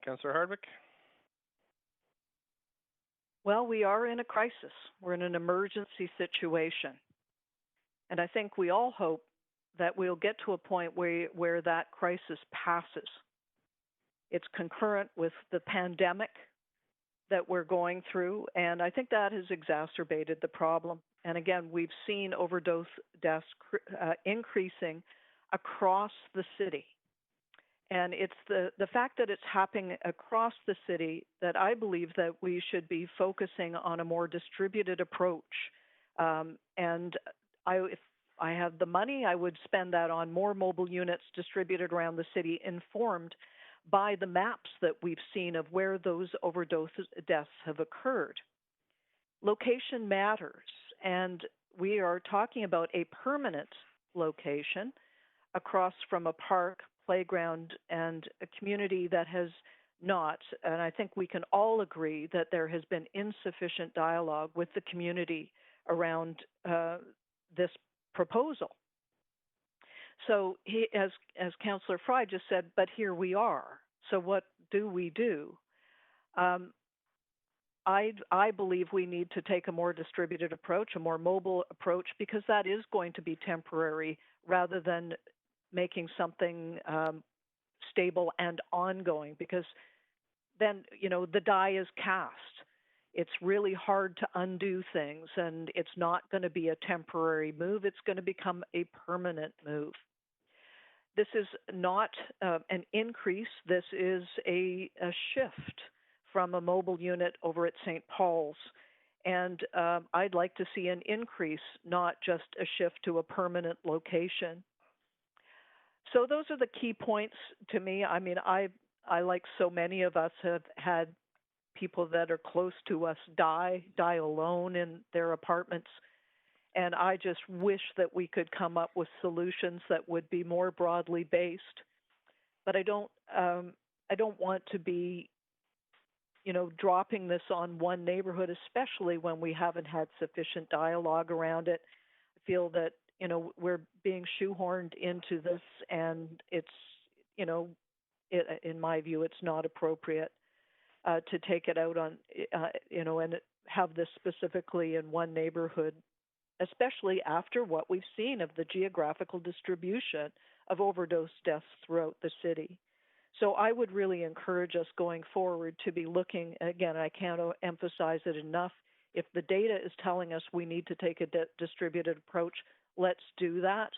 Councillor Hardwick? Well, we are in a crisis. We're in an emergency situation. And I think we all hope that we'll get to a point where that crisis passes. It's concurrent with the pandemic that we're going through, and I think that has exacerbated the problem. And again, we've seen overdose deaths increasing across the city. And it's the fact that it's happening across the city that I believe that we should be focusing on a more distributed approach. If I had the money, I would spend that on more mobile units distributed around the city, informed by the maps that we've seen of where those overdose deaths have occurred. Location matters, and we are talking about a permanent location across from a park, playground, and a community that has not. And I think we can all agree that there has been insufficient dialogue with the community around this proposal. So as Councillor Fry just said, but here we are. So what do we do? I believe we need to take a more distributed approach, a more mobile approach, because that is going to be temporary rather than making something stable and ongoing, because then, the die is cast. It's really hard to undo things, and it's not going to be a temporary move. It's going to become a permanent move. This is not an increase. This is a shift from a mobile unit over at St. Paul's. And I'd like to see an increase, not just a shift to a permanent location. So those are the key points to me. I mean, I like so many of us, have had people that are close to us die alone in their apartments. And I just wish that we could come up with solutions that would be more broadly based. But I don't want to be, dropping this on one neighborhood, especially when we haven't had sufficient dialogue around it. I feel that, we're being shoehorned into this, and it's, in my view, it's not appropriate to take it out on, and have this specifically in one neighborhood, especially after what we've seen of the geographical distribution of overdose deaths throughout the city. So I would really encourage us going forward to be looking, again, I can't emphasize it enough, if the data is telling us we need to take a distributed approach, let's do that.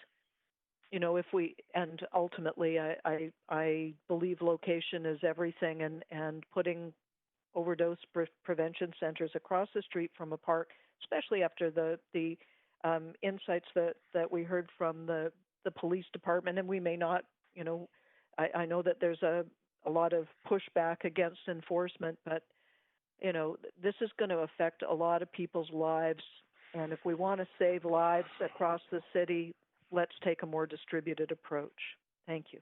And ultimately, I believe location is everything, and putting overdose prevention centers across the street from a park, especially after the insights that we heard from the police department, and we may not, I know that there's a lot of pushback against enforcement, but, this is going to affect a lot of people's lives. And if we want to save lives across the city, let's take a more distributed approach. Thank you.